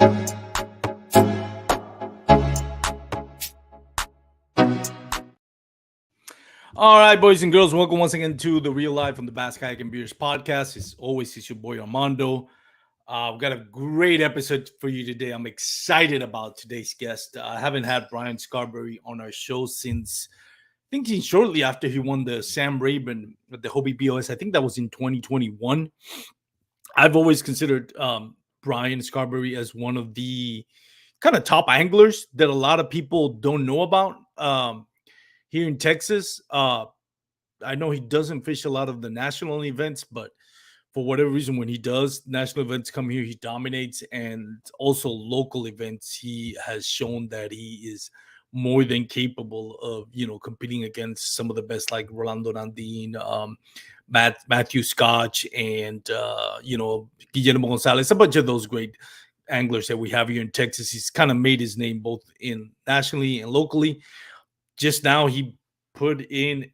All right, boys and girls, welcome once again to the Real Life on the Bass Kayak and Beers podcast. As always, it's your boy Armando. We've got a great episode for you today. I'm excited about today's guest. I haven't had Bryan Scarberry on our show since, thinking shortly after he won the Sam Rayburn at the Hobie BOS. I think that was in 2021. I've always considered Bryan Scarberry as one of the kind of top anglers that a lot of people don't know about. Here in Texas, I know he doesn't fish a lot of the national events, but for whatever reason, when he does, national events come here, he dominates. And also local events, he has shown that he is more than capable of, competing against some of the best, like Rolando Nandin, Matthew Scotch, and, Guillermo Gonzalez, a bunch of those great anglers that we have here in Texas. He's kind of made his name both in nationally and locally. Just now, he put in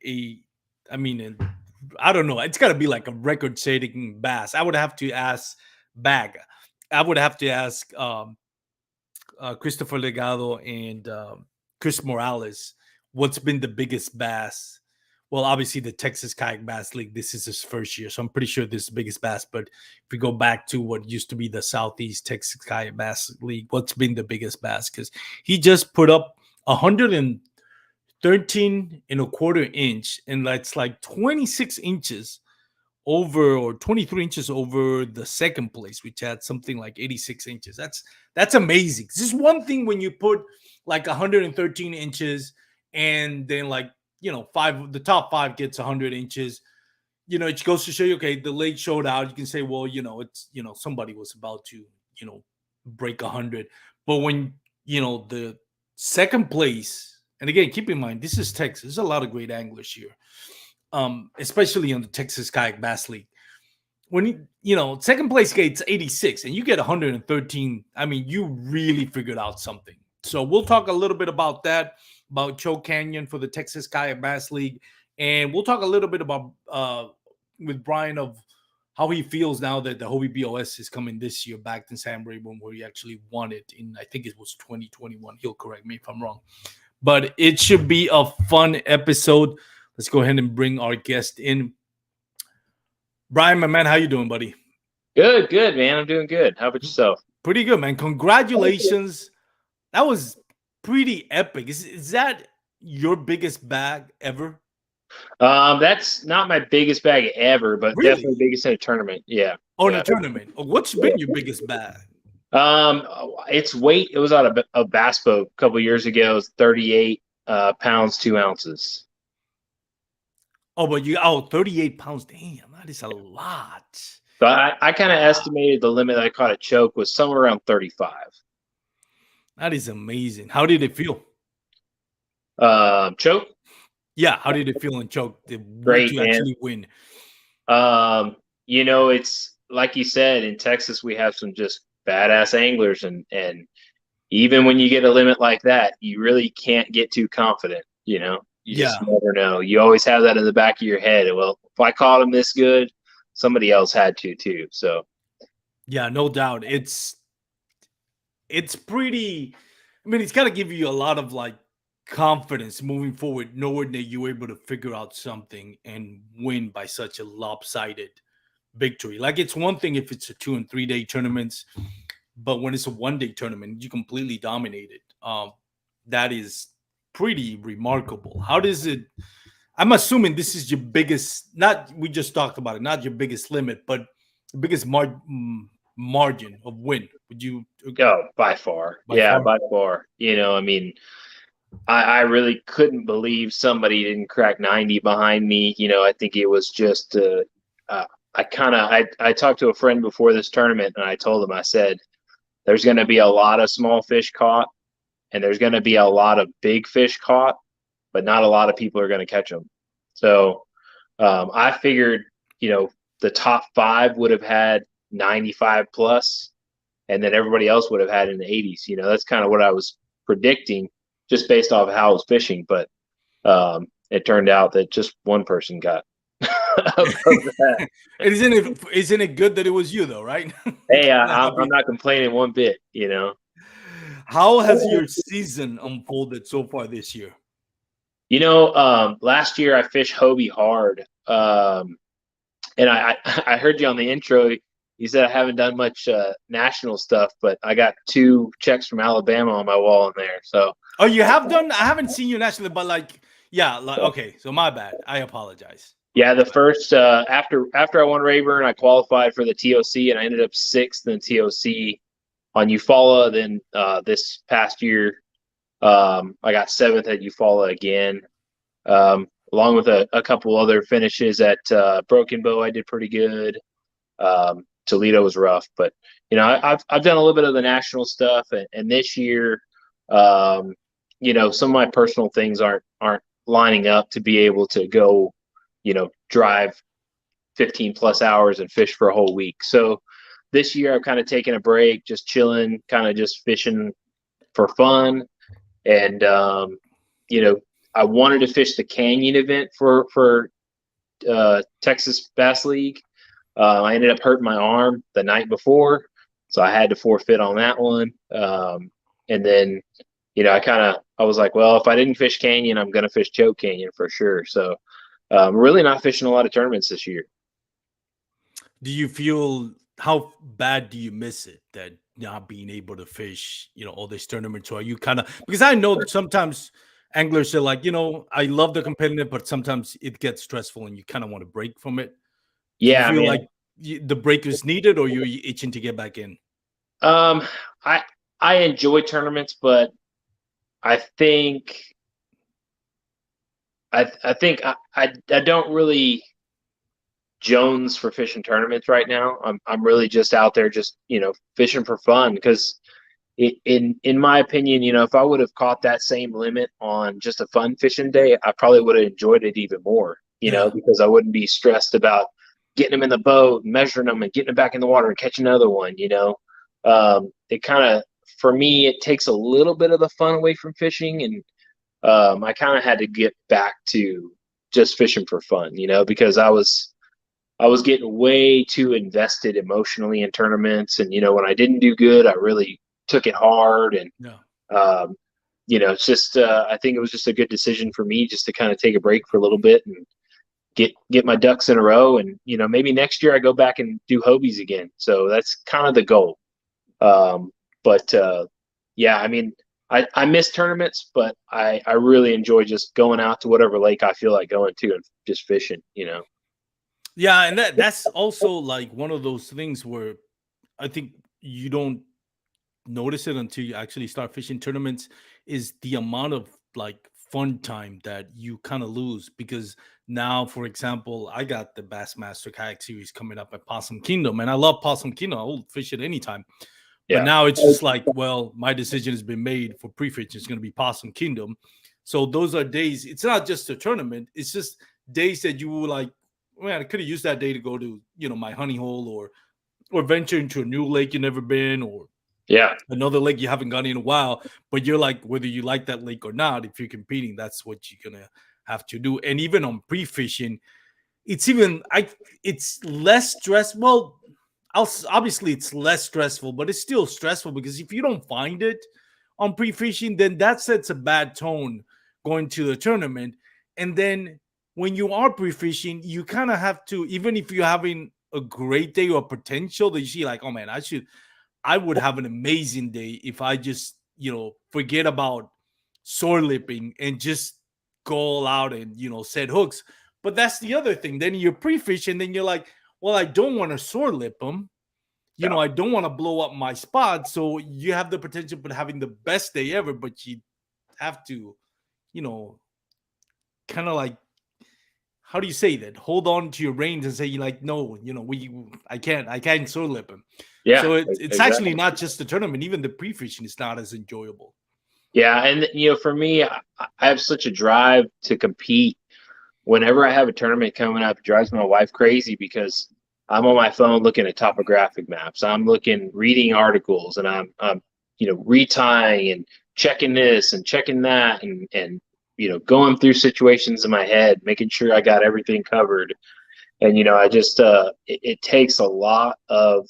I don't know. It's got to be like a record-setting bass. I would have to ask Bag. I would have to ask Christopher Legado and Chris Morales what's been the biggest bass. Well, obviously, the Texas Kayak Bass League, this is his first year, so I'm pretty sure this is the biggest bass. But if we go back to what used to be the Southeast Texas Kayak Bass League, what's been the biggest bass? Because he just put up 113.25 inch, and that's like 26 inches over, or 23 inches over the second place, which had something like 86 inches. That's amazing. This is one thing when you put like 113 inches and then the top five gets 100 inches. It goes to show you, okay, the lake showed out. You can say, well, it's somebody was about to break 100. But when the second place. And again, keep in mind, this is Texas. There's a lot of great anglers here, especially on the Texas Kayak Bass League. When second place gets 86 and you get 113, you really figured out something. So we'll talk a little bit about that, about Choke Canyon for the Texas Kayak Bass League, and we'll talk a little bit about with Bryan of how he feels now that the Hobie BOS is coming this year back in Sam Rayburn, where he actually won it in, I think it was 2021. He'll correct me if I'm wrong. But it should be a fun episode. Let's go ahead and bring our guest in. Bryan, my man, how you doing, buddy? Good, man. I'm doing good. How about yourself? Pretty good, man. Congratulations. That was pretty epic. Is that your biggest bag ever? That's not my biggest bag ever, but really? Definitely biggest in a tournament. Yeah. In a tournament. What's been your biggest bag? Its weight, it was out of a bass boat a couple of years ago. It was 38 pounds, 2 ounces. Oh, but 38 pounds. Damn, that is a lot. So I kind of estimated the limit I caught a choke was somewhere around 35. That is amazing. How did it feel? Choke? Yeah, how did it feel in choke? Great, to actually win? It's like you said, in Texas we have some just badass anglers, and even when you get a limit like that, you really can't get too confident. You just never know. You always have that in the back of your head. Well, if I caught him this good, somebody else had to too. So yeah, no doubt. It's pretty. It's got to give you a lot of confidence moving forward, knowing that you were able to figure out something and win by such a lopsided victory. It's one thing if it's a 2 and 3 day tournaments, but when it's a 1 day tournament, you completely dominate it. That is pretty remarkable. How does it? I'm assuming this is your biggest. We just talked about it. Not your biggest limit, but the biggest margin of win. Would you? By far. By far. I really couldn't believe somebody didn't crack 90 behind me. I think it was just. I talked to a friend before this tournament, and I told him, I said, there's going to be a lot of small fish caught, and there's going to be a lot of big fish caught, but not a lot of people are going to catch them. So I figured, the top 5 would have had 95 plus, and then everybody else would have had in the 80s. That's kind of what I was predicting just based off of how I was fishing. But it turned out that just one person got above that. Isn't it good that it was you though, right? Hey, I'm Happy. not complaining one bit, you know. How has your season unfolded so far this year? Last year I fished Hobie hard. And I heard you on the intro. You said I haven't done much national stuff, but I got 2 checks from Alabama on my wall in there. So Oh, you have done? I haven't seen you nationally, but like, yeah, like okay. So my bad. I apologize. yeah, the first after I won Rayburn, I qualified for the TOC, and I ended up 6th in TOC on Eufaula. Then this past year, I got 7th at Eufaula again, along with a couple other finishes at Broken Bow. I did pretty good. Toledo was rough, but I've done a little bit of the national stuff, and this year, some of my personal things aren't lining up to be able to go, drive 15 plus hours and fish for a whole week. So this year I've kind of taken a break, just chilling, kind of just fishing for fun. And, I wanted to fish the Canyon event for Texas Bass League. I ended up hurting my arm the night before, so I had to forfeit on that one. And then, I was like, well, if I didn't fish Canyon, I'm going to fish Choke Canyon for sure. So really not fishing a lot of tournaments this year. Do you feel how bad do you miss it that not being able to fish, all these tournaments? Or are you kind of because I know that sometimes anglers are like, I love the competitive, but sometimes it gets stressful and you kind of want to break from it. Do you Yeah, feel man. like the break is needed, or you're itching to get back in? Um, I I enjoy tournaments, but I think I think I don't really Jones for fishing tournaments right now. I'm really just out there just fishing for fun because in my opinion, if I would have caught that same limit on just a fun fishing day, I probably would have enjoyed it even more. Yeah. Because I wouldn't be stressed about getting them in the boat, measuring them, and getting them back in the water and catching another one. It kind of for me it takes a little bit of the fun away from fishing, and I kind of had to get back to just fishing for fun. Because I was getting way too invested emotionally in tournaments, and when I didn't do good, I really took it hard, and Yeah. um, it's just I think it was just a good decision for me just to kind of take a break for a little bit and get my ducks in a row, and maybe next year I go back and do Hobies again. So that's kind of the goal. But yeah, I mean, I miss tournaments, but I really enjoy just going out to whatever lake I feel like going to and just fishing. Yeah, and that's also like one of those things where I think you don't notice it until you actually start fishing tournaments is the amount of like fun time that you kind of lose because now, for example, I got the Bassmaster Kayak Series coming up at Possum Kingdom, and I love Possum Kingdom. I will fish it anytime. But Yeah. now it's just like, well, my decision has been made for pre-fishing. It's going to be Possum Kingdom. So those are days. It's not just a tournament. It's just days that you will like, man, I could have used that day to go to, my honey hole or venture into a new lake you've never been or Yeah. another lake you haven't gone in a while. But you're like, whether you like that lake or not, if you're competing, that's what you're gonna have to do. And even on pre-fishing, it's less stress. Well, obviously it's less stressful, but it's still stressful because if you don't find it on pre-fishing, then that sets a bad tone going to the tournament. And then when you are pre-fishing, you kind of have to, even if you're having a great day or potential that you see like, oh man, I would have an amazing day if I just, forget about sore lipping and just go all out and, set hooks. But that's the other thing. Then you're pre-fishing, then you're like, well, I don't want to sore lip them. Yeah. I don't want to blow up my spot. So you have the potential for having the best day ever, but you have to, kind of like, how do you say that? Hold on to your reins and say, like, no, I can't sore lip him. Yeah. So it's actually Exactly. not just the tournament, even the pre-fishing is not as enjoyable. Yeah, and for me, I have such a drive to compete. Whenever I have a tournament coming up, it drives my wife crazy because I'm on my phone looking at topographic maps. I'm reading articles, and I'm retying and checking this and checking that, and going through situations in my head, making sure I got everything covered. And I just it takes a lot of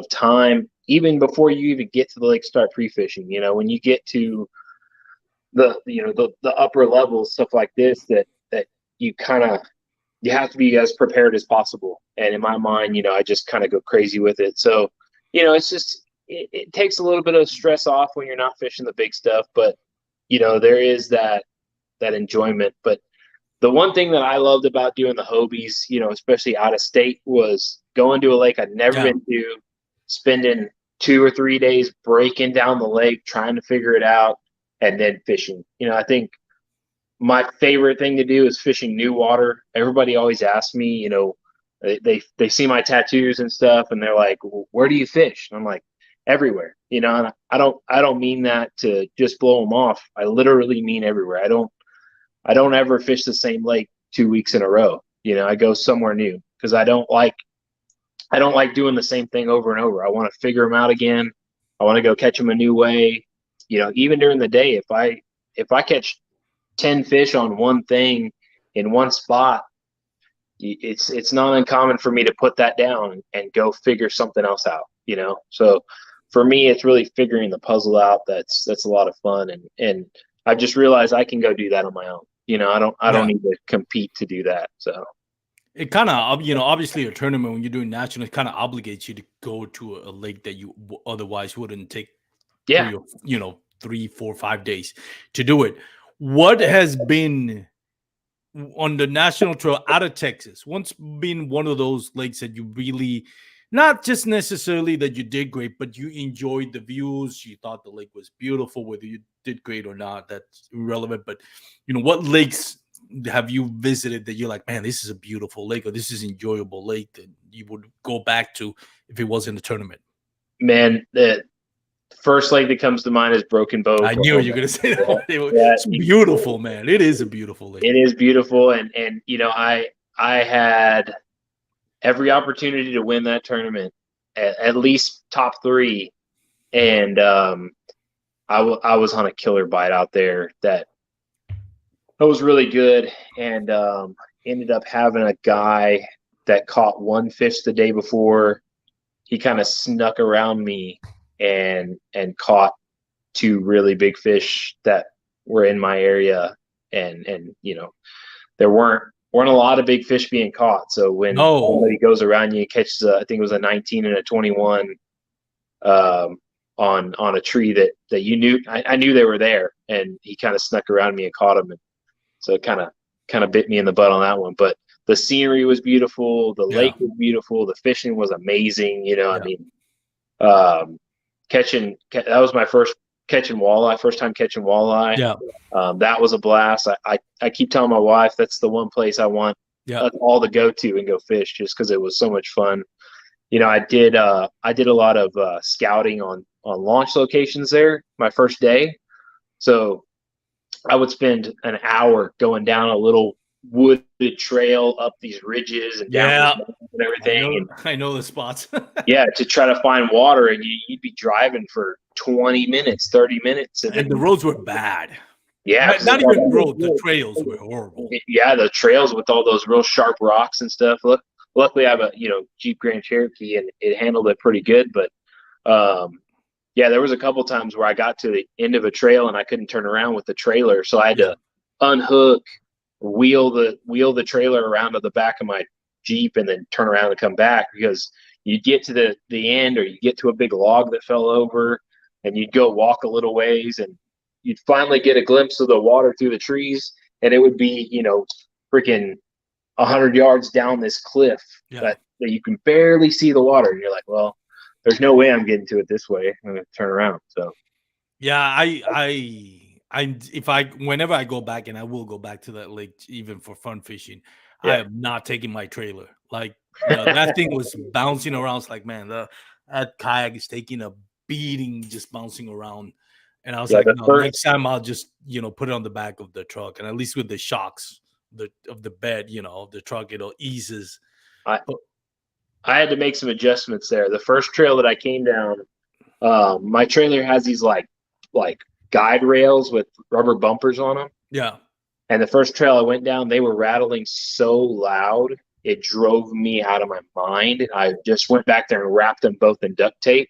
time even before you even get to the lake, start pre-fishing. When you get to the upper levels, stuff like this, that you kind of you have to be as prepared as possible. And in my mind, I just kind of go crazy with it. So, it's just it takes a little bit of stress off when you're not fishing the big stuff, but there is that enjoyment. But the one thing that I loved about doing the Hobies, especially out of state, was going to a lake I'd never Yeah. been to, spending 2 or 3 days breaking down the lake, trying to figure it out, and then fishing. I think my favorite thing to do is fishing new water. Everybody always asks me, they see my tattoos and stuff, and they're like, "Where do you fish?" And I'm like, "Everywhere." And I don't mean that to just blow them off. I literally mean everywhere. I don't ever fish the same lake 2 weeks in a row. I go somewhere new because I don't like doing the same thing over and over. I want to figure them out again. I want to go catch them a new way. Even during the day, if I catch 10 fish on one thing in one spot, it's not uncommon for me to put that down and go figure something else out. So for me, it's really figuring the puzzle out. That's a lot of fun, and I've just realized I can go do that on my own. I don't need to compete to do that. So It kind of, obviously a tournament when you're doing national, it kind of obligates you to go to a lake that you otherwise wouldn't take yeah, 3, 4, 5 days to do it. What has been on the national trail out of Texas? What's been one of those lakes that you really, not just necessarily that you did great, but you enjoyed the views, you thought the lake was beautiful, whether you did great or not, that's irrelevant. But what lakes have you visited that you're like, man, this is a beautiful lake, or this is enjoyable lake that you would go back to if it was in the tournament? man, the first lake that comes to mind is Broken Bow, I knew you Oklahoma. were gonna say Yeah, that. yeah, It's beautiful, man. It is a beautiful lake. it is beautiful, and I had every opportunity to win that tournament, at least top three, and I was on a killer bite out there that was really good, and ended up having a guy that caught one fish the day before. He kind of snuck around me and caught two really big fish that were in my area, and there weren't a lot of big fish being caught. So when No. somebody goes around you and catches I think it was a 19 and a 21 on a tree that you knew, I knew they were there, and he kind of snuck around me and caught them, and so it kind of bit me in the butt on that one. But the scenery was beautiful, the Yeah. lake was beautiful, the fishing was amazing. I Yeah. mean, that was my first time catching walleye. Yeah. That was a blast. I keep telling my wife that's the one place I want Yeah. us all to go to and go fish, just because it was so much fun. I did a lot of scouting on launch locations there my first day. So I would spend an hour going down a little wooded trail up these ridges and down Yeah. and everything. And I know the spots. yeah, to try to find water, and you'd be driving for 20 minutes, 30 minutes. And And the then, roads were bad. yeah, Not even roads, the trails were horrible. yeah, the trails with all those real sharp rocks and stuff. Luckily I have a, Jeep Grand Cherokee, and it handled it pretty good. But, yeah, there was a couple times where I got to the end of a trail and I couldn't turn around with the trailer. So I had to unhook, wheel the trailer around to the back of my Jeep, and then turn around and come back, because you'd get to the end, or you get to a big log that fell over, and you'd go walk a little ways, and you'd finally get a glimpse of the water through the trees, and it would be, freaking 100 yards down this cliff that you can barely see the water, and you're like, well, there's no way I'm getting to it this way. I'm gonna turn around. So Yeah, whenever I go back, and I will go back to that lake even for fun fishing, I yeah, am not taking my trailer. Like, that thing was bouncing around. It's like, man, that kayak is taking a beating just bouncing around. And I was yeah. like, The no, first next time I'll just, put it on the back of the truck, and at least with the shocks of the bed, of the truck, it'll eases. I But I had to make some adjustments there. The first trail that I came down, my trailer has these like guide rails with rubber bumpers on them. yeah, And the first trail I went down, they were rattling so loud it drove me out of my mind. I just went back there and wrapped them both in duct tape.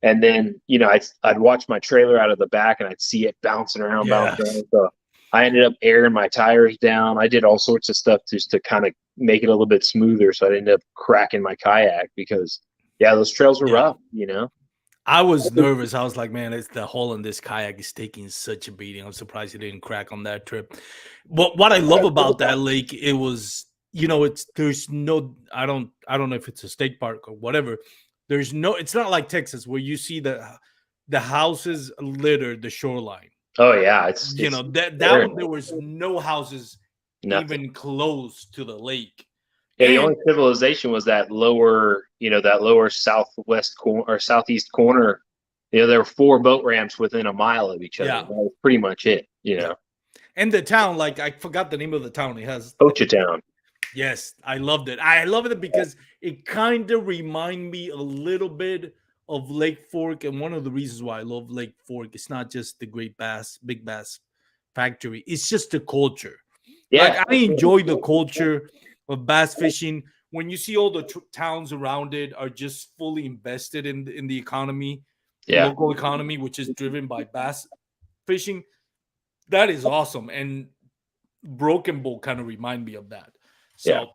And then, I'd watch my trailer out of the back and I'd see it bouncing around, bouncing Yes. around. So I ended up airing my tires down. I did all sorts of stuff just to kind of make it a little bit smoother. So I ended up cracking my kayak because, yeah, those trails were Yeah. rough. I was nervous. I was like, man, it's the hole in this kayak is taking such a beating. I'm surprised it didn't crack on that trip. But what I love about that lake, it was, it's there's no I don't know if it's a state park or whatever. It's not like Texas where you see the houses litter the shoreline. Oh yeah, it's That very one there was no houses nothing. even close to the lake. Yeah, the only And civilization was that lower southwest corner or southeast corner. There were 4 boat ramps within a mile of each other. yeah, That was pretty much it. yeah. And the town, like I forgot the name of the town. It has Ochatown. yes, I loved it. I loved it because it kind of remind me a little bit of Lake Fork, and one of the reasons why I love Lake Fork, it's not just the Great Bass, Big Bass factory. It's just the culture. Like Yeah, I enjoy the culture of bass fishing. When you see all the towns around it are just fully invested in the economy, the yeah, local economy, which is driven by bass fishing, that is awesome. And Broken Bow kind of remind me of that. yeah. So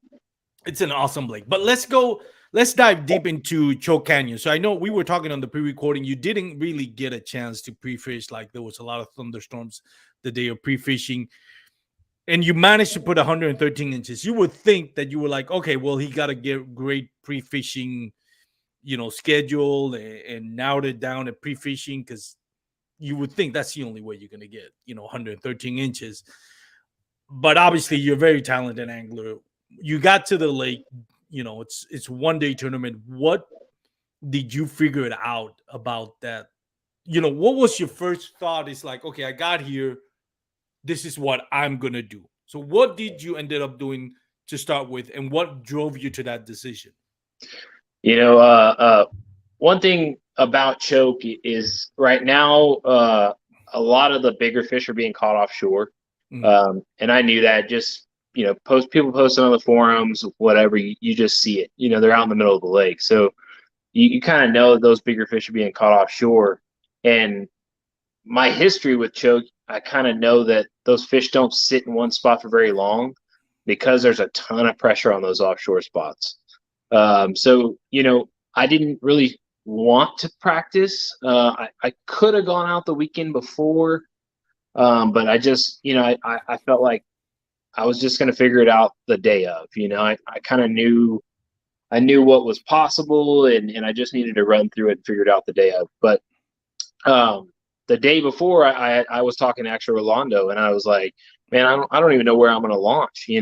it's an awesome lake. But let's dive deep into Choke Canyon. So I know we were talking on the pre-recording. You didn't really get a chance to pre-fish, like there was a lot of thunderstorms the day of pre-fishing. And you managed to put 113 inches. You would think that you were like, okay, well, he got a great pre-fishing, schedule and narrowed it down at pre-fishing because you would think that's the only way you're going to get, 113 inches. But obviously, you're a very talented angler. You got to the lake. It's 1 day tournament. What did you figure it out about that? What was your first thought? Is like, okay, I got here. This is what I'm gonna do. So, what did you ended up doing to start with, and what drove you to that decision? You know, uh, uh, One thing about choke is right now, a lot of the bigger fish are being caught offshore. Mm, And I knew that just, people posting on the forums, whatever, you just see it. They're out in the middle of the lake. So you kind of know that those bigger fish are being caught offshore. And my history with choke, I kind of know that those fish don't sit in one spot for very long because there's a ton of pressure on those offshore spots. So, I didn't really want to practice. I could have gone out the weekend before, but I just, I felt like I was just going to figure it out the day of. I kind of knew I knew what was possible, and I just needed to run through it and figure it out the day of. But um, the day before, I was talking to actually Rolando, and I was like, man, I don't even know where I'm going to launch. I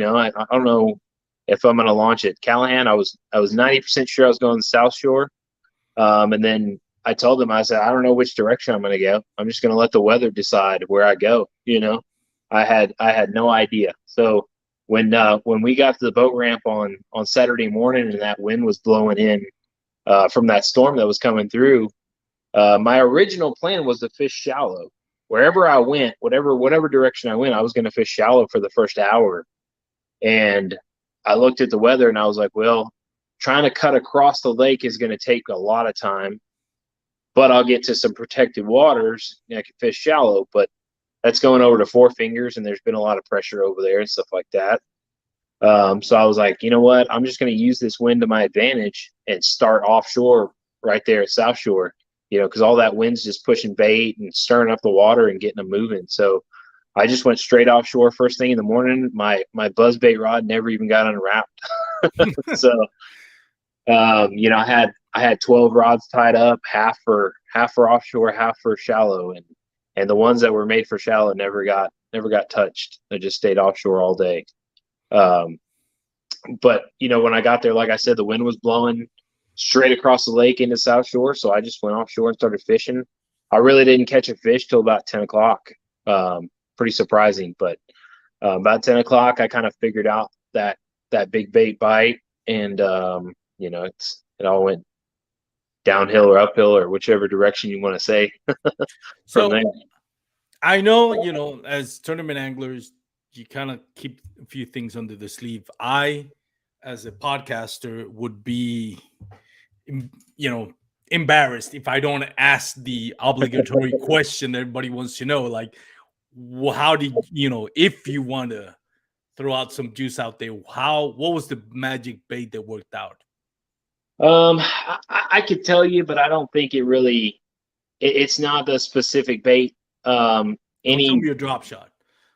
don't know if I'm going to launch at Callahan. I was 90% sure I was going to South Shore, and then I told him, I said, I don't know which direction I'm going to go. I'm just going to let the weather decide where I go. I had no idea. So when we got to the boat ramp on Saturday morning and that wind was blowing in from that storm that was coming through, my original plan was to fish shallow. Wherever I went, whatever direction I went, I was going to fish shallow for the first hour. And I looked at the weather and I was like, well, trying to cut across the lake is going to take a lot of time, but I'll get to some protected waters and I can fish shallow. But that's going over to Four Fingers, and there's been a lot of pressure over there and stuff like that. So I was like, you know what? I'm just going to use this wind to my advantage and start offshore right there at South Shore, because all that wind's just pushing bait and stirring up the water and getting them moving. So I just went straight offshore first thing in the morning. My buzz bait rod never even got unwrapped. So I had 12 rods tied up, half for offshore, half for shallow, and the ones that were made for shallow never got touched. They just stayed offshore all day. Um, but when I got there, like I said, the wind was blowing straight across the lake into South Shore, so I just went offshore and started fishing. I really didn't catch a fish till about 10 o'clock. Pretty surprising, but about 10 o'clock, I kind of figured out that big bait bite, and it all went downhill or uphill or whichever direction you want to say from So there. I know, as tournament anglers, you kind of keep a few things under the sleeve. I as a podcaster would be, you know, embarrassed if I don't ask the obligatory question everybody wants to know. Like, how did if you want to throw out some juice out there, what was the magic bait that worked out? I could tell you, but I don't think it really. It's not the specific bait. Don't tell Any me a drop shot.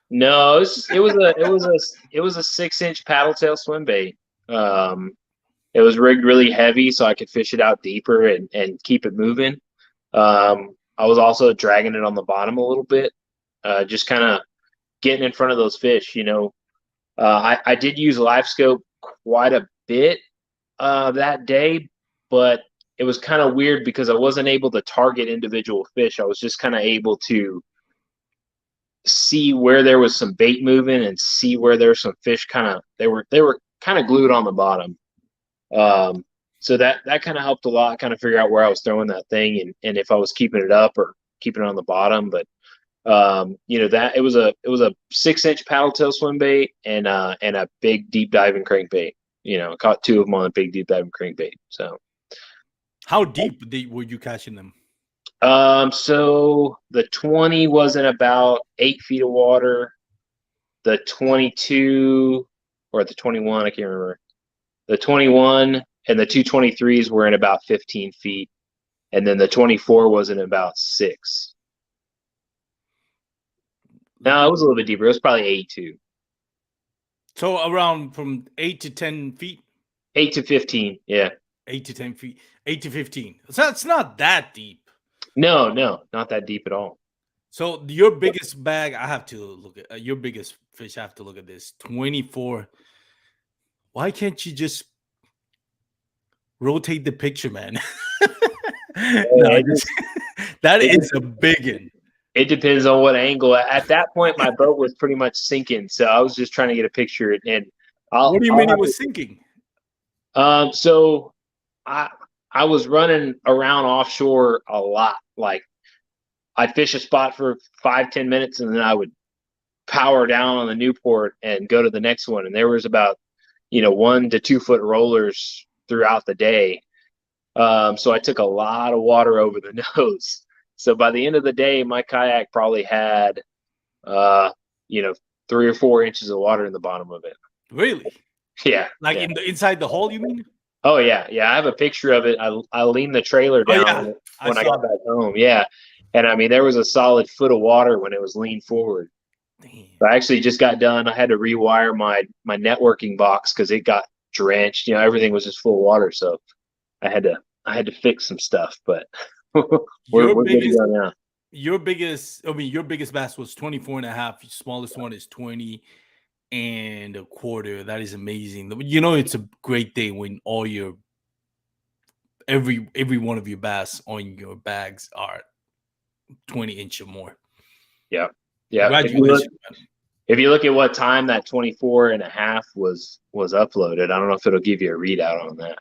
No, it was a 6-inch paddle tail swim bait. It was rigged really heavy so I could fish it out deeper and keep it moving. I was also dragging it on the bottom a little bit, just kind of getting in front of those fish. I did use live scope quite a bit that day, but it was kind of weird because I wasn't able to target individual fish. I was just kind of able to see where there was some bait moving and see where there's some fish they were kind of glued on the bottom. So that kind of helped a lot, kind of figure out where I was throwing that thing and if I was keeping it up or keeping it on the bottom. But that it was a 6-inch paddle tail swim bait and a big deep diving crankbait. I caught 2 of them on a big deep diving crankbait. So how deep were you catching them? So the 20 was in about 8 feet of water. The 22 or the 21, I can't remember. The 21 and the 223s were in about 15 feet. And then the 24 was in about 6. No, it was a little bit deeper. It was probably 82. So around from 8 to 10 feet? 8 to 15, yeah. 8 to 10 feet. 8 to 15. So it's not that deep. No, not that deep at all. So your biggest bag, I have to look at your biggest fish. I have to look at this 24. Why can't you just rotate the picture, man? That is a big one. It depends on what angle. At that point, my boat was pretty much sinking, so I was just trying to get a picture. And what do you mean it was sinking? So I was running around offshore a lot. Like I'd fish a spot for 5-10 minutes and then I would power down on the Newport and go to the next one. And there was about, 1 to 2 foot rollers throughout the day. So I took a lot of water over the nose. So by the end of the day, my kayak probably had, 3 or 4 inches of water in the bottom of it. Really? Yeah. Like yeah. inside the hole, you mean? Oh yeah. I have a picture of it. I leaned the trailer down when I got back home. Yeah. And I mean, there was a solid foot of water when it was leaned forward. Damn. So I actually just got done. I had to rewire my networking box because it got drenched. Everything was just full of water. So I had to fix some stuff, but we're good to go now. Your biggest bass was 24 and a half. Your smallest one is 20 and a quarter. That is amazing. It's a great day when all your every one of your bass on your bags are 20-inch or more. Yeah. If you look at what time that 24 and a half was uploaded, I don't know if it'll give you a readout on that.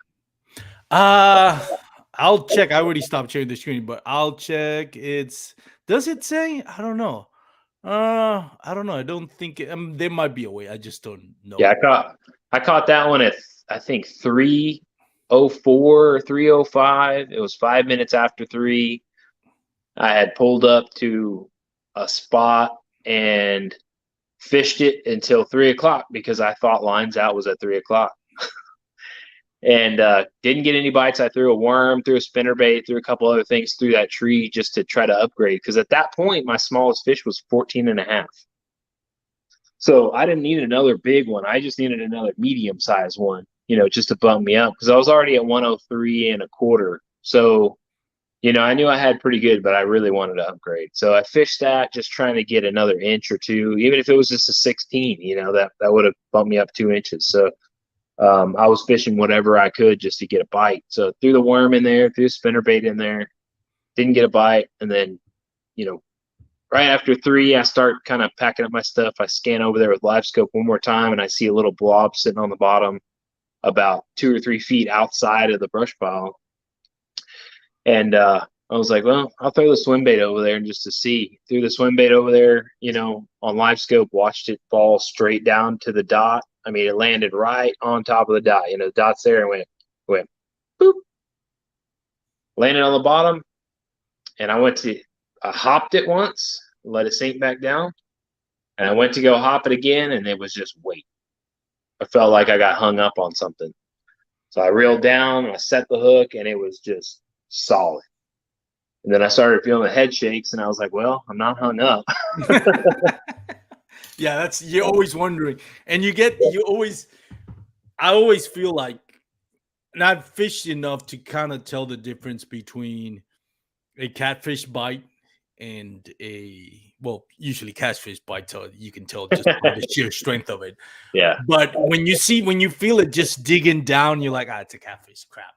I'll check. I already stopped sharing the screen, but I'll check. Does it say? I don't know. I don't know. I don't think there might be a way. I just don't know. Yeah, I caught that one at I think 3:04 or 3:05. It was 5 minutes after 3. I had pulled up to a spot and fished it until 3:00 because I thought lines out was at 3:00. And didn't get any bites. I threw a worm, threw a spinnerbait, threw a couple other things through that tree just to try to upgrade. Because at that point, my smallest fish was 14 and a half. So I didn't need another big one. I just needed another medium-sized one, just to bump me up. Because I was already at 103 and a quarter. So, I knew I had pretty good, but I really wanted to upgrade. So I fished that, just trying to get another inch or two. Even if it was just a 16, that would have bumped me up 2 inches. So I was fishing whatever I could just to get a bite. So threw the worm in there, threw a spinnerbait in there, didn't get a bite. And then, right after 3, I start kind of packing up my stuff. I scan over there with live scope one more time, and I see a little blob sitting on the bottom about 2 or 3 feet outside of the brush pile. And I was like, well, I'll throw the swim bait over there and just to see. Threw the swim bait over there, on live scope, watched it fall straight down to the dot. I mean, it landed right on top of the dot. The dot's there and went boop, landed on the bottom. And I hopped it once, let it sink back down. And I went to go hop it again, and it was just weight. I felt like I got hung up on something. So I reeled down, and I set the hook, and it was just solid. And then I started feeling the head shakes, and I was like, well, I'm not hung up. Yeah, you're always wondering. And I always feel like, and I've fished enough to kind of tell the difference between a catfish bite and usually catfish bite, you can tell just by the sheer strength of it. Yeah. But when you feel it just digging down, you're like, it's a catfish, crap.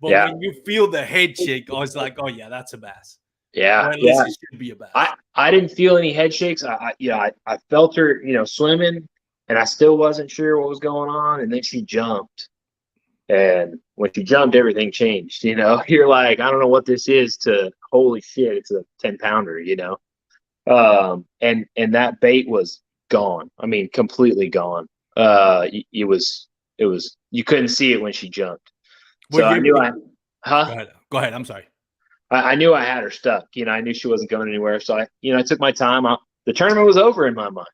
But when you feel the head shake, I was like, oh yeah, that's a bass. Yeah. Or at least it should be a bass. I didn't feel any head shakes. I felt her, swimming, and I still wasn't sure what was going on. And then she jumped. And when she jumped, everything changed. You're like, I don't know what this is, to holy shit, it's a 10-pounder, and that bait was gone. I mean, completely gone. It was you couldn't see it when she jumped. So I knew Go ahead. I'm sorry. I knew I had her stuck. I knew she wasn't going anywhere. So I took my time. The tournament was over in my mind.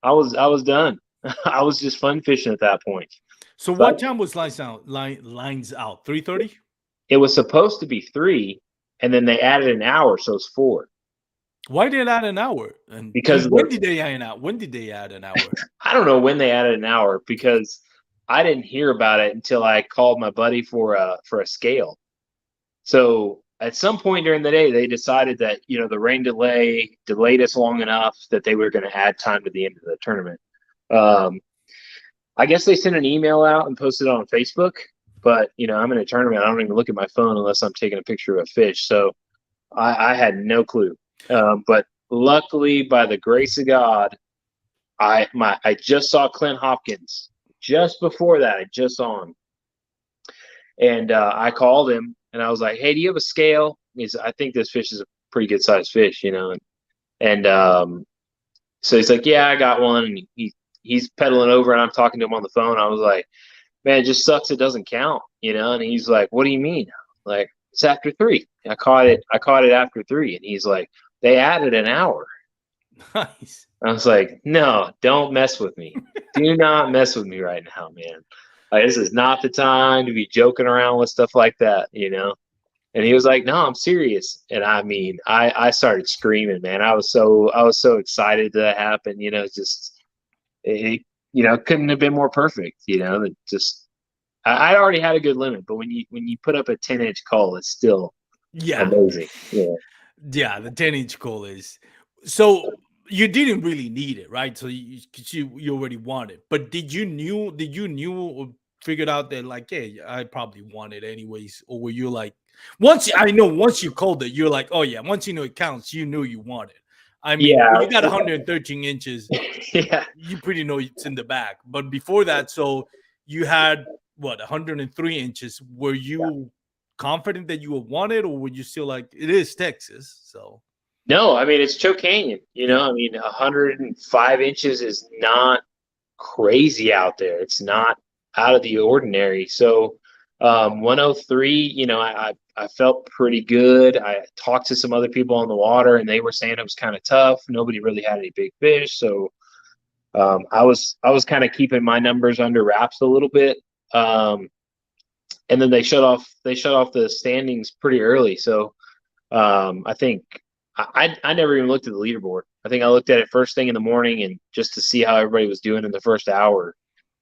I was done. I was just fun fishing at that point. So what time was lines out? 3:30? It was supposed to be 3, and then they added an hour, so it's 4. Why did they add an hour? And when did they add an hour? I don't know when they added an hour, because I didn't hear about it until I called my buddy for a scale. So at some point during the day, they decided that the rain delay delayed us long enough that they were going to add time to the end of the tournament. I guess they sent an email out and posted it on Facebook, but I'm in a tournament. I don't even look at my phone unless I'm taking a picture of a fish. So I had no clue. But luckily, by the grace of God, I just saw Clint Hopkins. Just before that, I just saw him, and I called him and I was like, "Hey, do you have a scale?" I think this fish is a pretty good sized fish, and so he's like, "Yeah, I got one." And he's pedaling over, and I'm talking to him on the phone. I was like, man, it just sucks it doesn't count, and he's like, what do you mean? Like, it's after 3. I caught it after 3. And he's like, they added an hour. Nice. I was like, no, don't mess with me. Do not mess with me right now, man. Like, this is not the time to be joking around with stuff like that, And he was like, no, I'm serious. And I mean, I started screaming, man. I was so excited that happened, it couldn't have been more perfect. I'd already had a good limit, but when you put up a 10-inch call, it's still amazing. Yeah, the 10-inch call is. So you didn't really need it, right? So you already want it, but did you figured out that, like, hey, I probably want it anyways, or were you like, once you called it, you're like, oh yeah, once it counts, you knew you want it. I mean, you got 113 inches. Yeah, you pretty know it's in the back. But before that, so you had 103 inches. Were you confident that you would want it, or were you still like, it is Texas? So no, I mean, it's Choke Canyon. I mean, 105 inches is not crazy out there. It's not out of the ordinary. So 103, I felt pretty good. I talked to some other people on the water, and they were saying it was kind of tough. Nobody really had any big fish. So I was kind of keeping my numbers under wraps a little bit. And then they shut off the standings pretty early. So I think I never even looked at the leaderboard. I think I looked at it first thing in the morning, and just to see how everybody was doing in the first hour.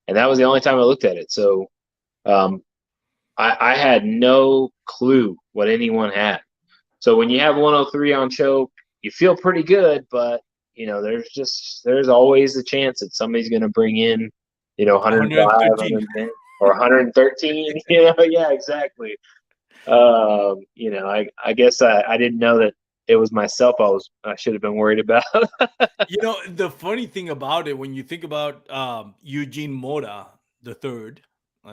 And that was the only time I looked at it. So I had no clue what anyone had. So when you have 103 on choke, you feel pretty good, but there's always a chance that somebody's going to bring in, 105, 110, or 113. Yeah, exactly. I guess I didn't know that it was myself I should have been worried about. The funny thing about it, when you think about Eugene Mora the third,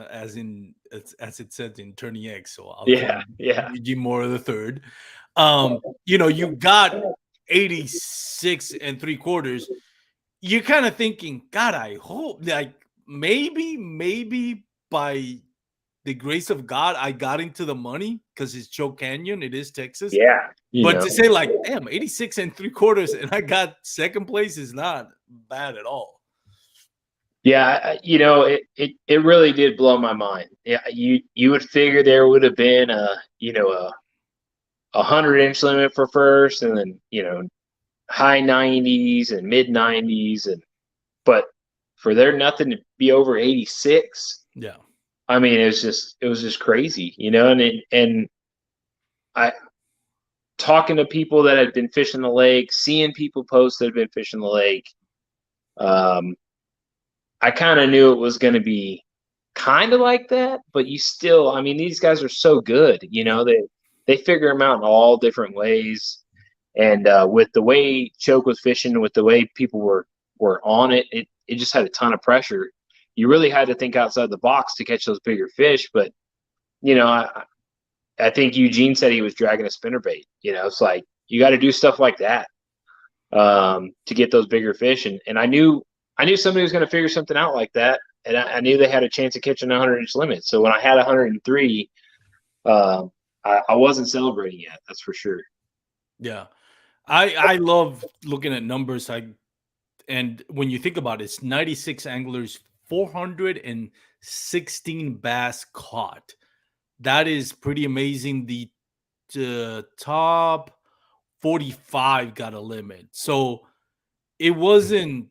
as it said in Turning X. So I'll call Yeah, him yeah, Eugene Moore the third. You got 86 and three quarters. You're kind of thinking, God, I hope like maybe by the grace of God, I got into the money because it's Choke Canyon, it is Texas. yeah. But to say like, damn, 86 and three quarters, and I got second place is not bad at all. Yeah, it really did blow my mind. Yeah, you would figure there would have been a 100-inch limit for first, and then high 90s and mid 90s, but for there nothing to be over 86. Yeah. I mean, it was just crazy, and I talking to people that had been fishing the lake, seeing people post that had been fishing the lake. I kind of knew it was going to be kind of like that, but I mean, these guys are so good, they figure them out in all different ways. And with the way Choke was fishing, with the way people were on it, it just had a ton of pressure. You really had to think outside the box to catch those bigger fish. But I think Eugene said he was dragging a spinnerbait. It's like you got to do stuff like that to get those bigger fish. And I knew somebody was going to figure something out like that, and I knew they had a chance of catching a 100-inch limit. So when I had 103, I wasn't celebrating yet. That's for sure. Yeah. I love looking at numbers. And when you think about it, it's 96 anglers, 416 bass caught. That is pretty amazing. The top 45 got a limit. So it wasn't,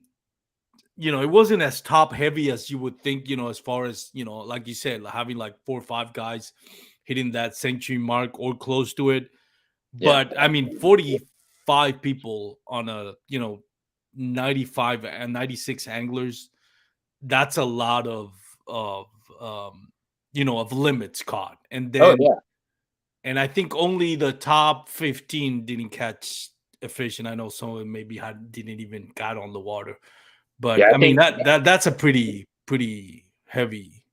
it wasn't as top heavy as you would think, as far as, like you said, having like 4 or 5 guys hitting that century mark or close to it. Yeah. But I mean, 45 people on a 95 and 96 anglers, that's a lot of of limits caught. And Oh then yeah. and I think only the top 15 didn't catch a fish, and I know some of them maybe didn't even got on the water. Yeah, But I I mean think that's a pretty heavy.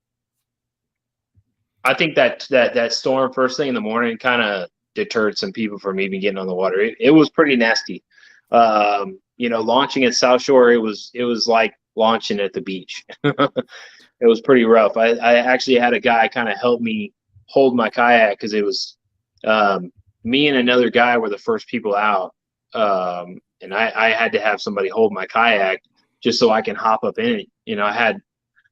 I think that storm first thing in the morning kind of deterred some people from even getting on the water. It was pretty nasty. Launching at South Shore, it was like launching at the beach. It was pretty rough. I actually had a guy kind of help me hold my kayak because it was me and another guy were the first people out, and I had to have somebody hold my kayak just so I can hop up in it.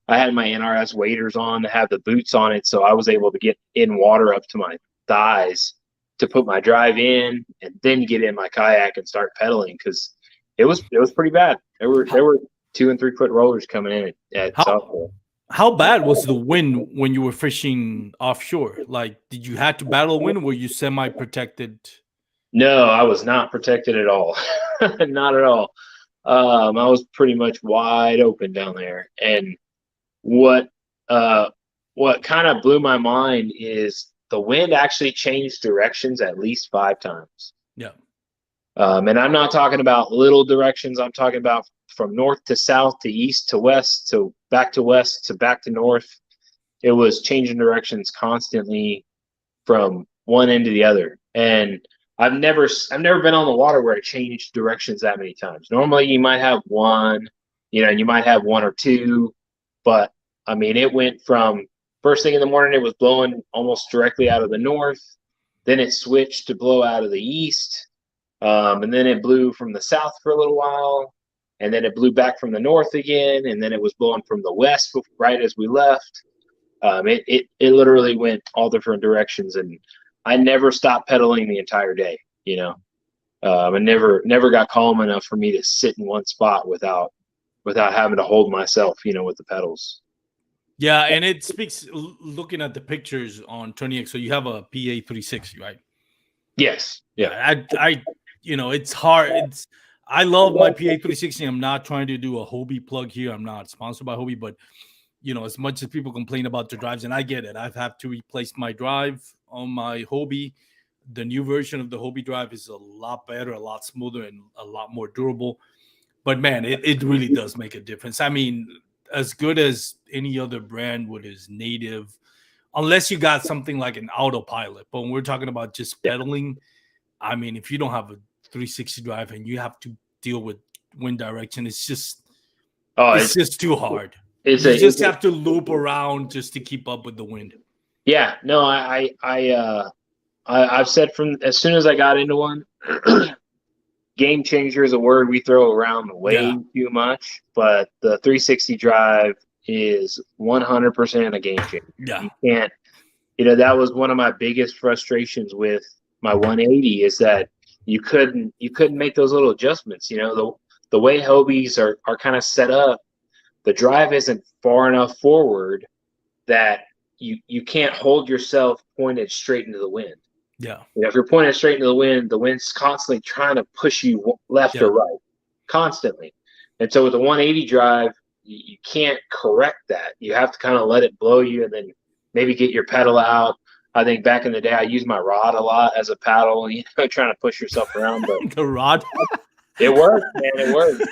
I had my NRS waders on to have the boots on it, so I was able to get in water up to my thighs to put my drive in, and then get in my kayak and start pedaling because it was pretty bad. There were 2 and 3 foot rollers coming in at South How Pole. how bad was the wind when you were fishing offshore? Like, did you have to battle wind? Were you semi protected? No, I was not protected at all, not at all. I was pretty much wide open down there, and what uh, what kind of blew my mind is the wind actually changed directions at least 5 times. Yeah. And I'm not talking about little directions. I'm talking about from north to south to east to west to back to west to back to north. It was changing directions constantly from one end to the other. And I've never been on the water where it changed directions that many times. Normally you might have one, you might have one or two, but I mean it went from first thing in the morning it was blowing almost directly out of the north, then it switched to blow out of the east, and then it blew from the south for a little while, and then it blew back from the north again, and then it was blowing from the west right as we left. It literally went all different directions, and I never stopped pedaling the entire day. I never got calm enough for me to sit in one spot without having to hold myself, with the pedals. Yeah, and it speaks looking at the pictures on Tony X. So you have a PA 360, right? Yes. Yeah. Yeah, it's hard. I love my PA 360. I'm not trying to do a Hobie plug here. I'm not sponsored by Hobie, but as much as people complain about their drives, and I get it, I've had to replace my drive on my Hobie. The new version of the Hobie drive is a lot better, a lot smoother, and a lot more durable. But man, it really does make a difference. I mean, as good as any other brand with his native, unless you got something like an autopilot. But when we're talking about just Yeah. pedaling, I mean, if you don't have a 360 drive and you have to deal with wind direction, Oh, it's just too hard. it's You a, just it's a have to loop around just to keep up with the wind. yeah. No, I've said from as soon as I got into one, game changer is a word we throw around way Yeah, too much, but the 360 drive is 100% a game changer. yeah, You can't, that was one of my biggest frustrations with my 180 is that you couldn't make those little adjustments. The way Hobies are kind of set up, the drive isn't far enough forward that you can't hold yourself pointed straight into the wind. yeah, If you're pointed straight into the wind's constantly trying to push you left yeah. or right, constantly. And so with the 180 drive, you can't correct that. You have to kind of let it blow you and then maybe get your pedal out. I think back in the day, I used my rod a lot as a paddle, trying to push yourself around. But The rod. it worked, man. It worked.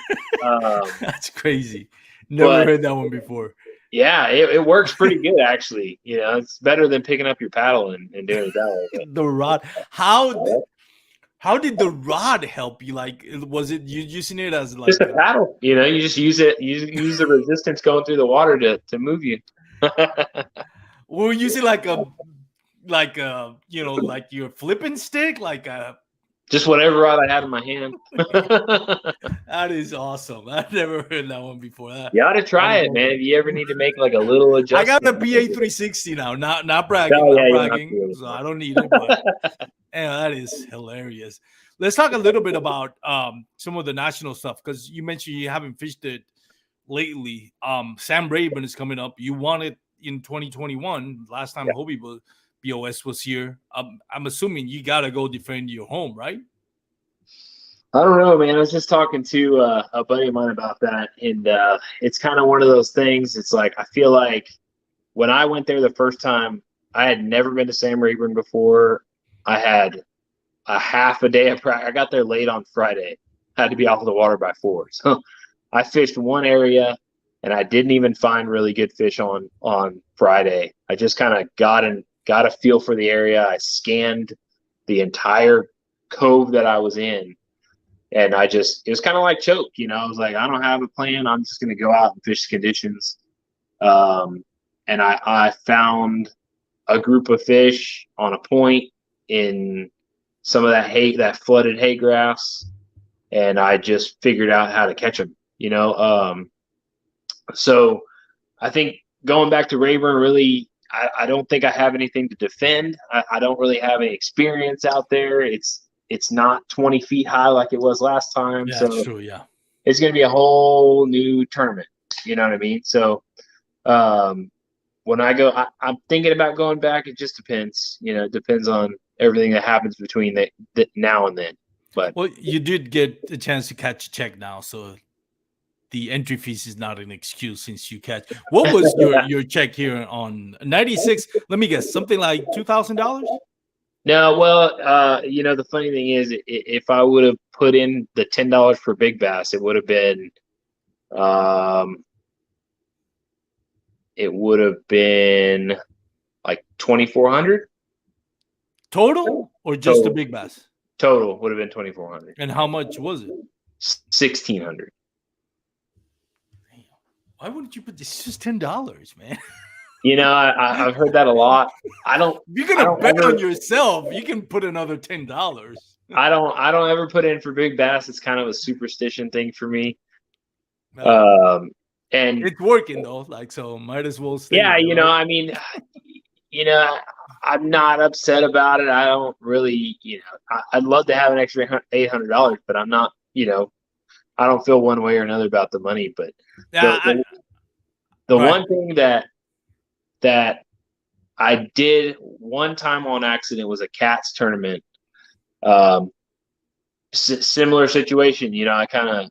That's crazy. Never But heard that one before. yeah, it works pretty good, actually. It's better than picking up your paddle and doing it that way. The rod. How did the rod help you? Like, was it you using it as Just like a paddle, you just use it. You use the resistance going through the water to move you. were you using like a like your flipping stick, like a Just whatever rod I had in my hand. that is awesome. I've never heard that one before. You ought to try it, man. If you ever need to make like a little I got the adjustment. PA 360 now. Not bragging, Oh not yeah, you don't have bragging. So to. I don't need it, but that is hilarious. Let's talk a little bit about some of the national stuff because you mentioned you haven't fished it lately. Sam Rayburn is coming up. You won it in 2021. Last time Hobie BOS was here. I'm assuming you gotta go defend your home, right? I don't know, man. I was just talking to a buddy of mine about that, and it's kind of one of those things. It's like I feel like when I went there the first time, I had never been to Sam Rayburn before. I had a half a day of practice. I got there late on Friday. I had to be off of the water by 4. So I fished one area, and I didn't even find really good fish on Friday. I just kind of got a feel for the area. I scanned the entire cove that I was in. And it was kind of like choke, I was like, I don't have a plan. I'm just going to go out and fish the conditions. And I found a group of fish on a point in some of that flooded hay grass. And I just figured out how to catch them, So I think going back to Rayburn, really, I don't think I have anything to defend. I don't really have any experience out there. It's not 20 feet high like it was last time. Yeah, So that's true. Yeah. it's going to be a whole new tournament. You know what I mean? So when I go, I'm thinking about going back. It just depends. It depends on everything that happens between the now and then. But Well, you did get a chance to catch a check now, so the entry fees is not an excuse since you catch. What was your check here on 96? Let me guess, something like $2,000. no, well, the funny thing is, if I would have put in the $10 for big bass, it would have been, like 2,400 Total or just the big bass? Total would have been 2,400. And how much was it? 1,600. Why wouldn't you put this? It's just $10, man. I've heard that a lot. You're gonna bet on yourself. You can put another $10. I don't ever put in for big bass. It's kind of a superstition thing for me. And it's working though, so might as well stay. Yeah, I mean, I'm not upset about it. I don't really, I'd love to have an extra $800, but I'm not, I don't feel one way or another about the money. But the one thing that I did one time on accident was a cats tournament. Similar situation, I kind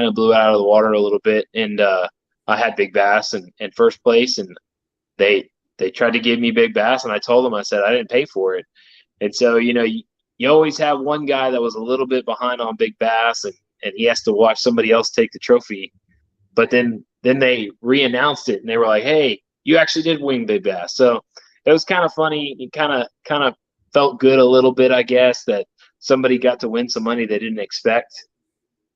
of blew out of the water a little bit, and I had big bass and first place, and they tried to give me big bass, and I told them, I said I didn't pay for it. And so you always have one guy that was a little bit behind on big bass, and he has to watch somebody else take the trophy. But then then they re-announced it and they were like, "Hey, you actually did wing big bass." So it was kind of funny. It kind of felt good a little bit, I guess, that somebody got to win some money they didn't expect.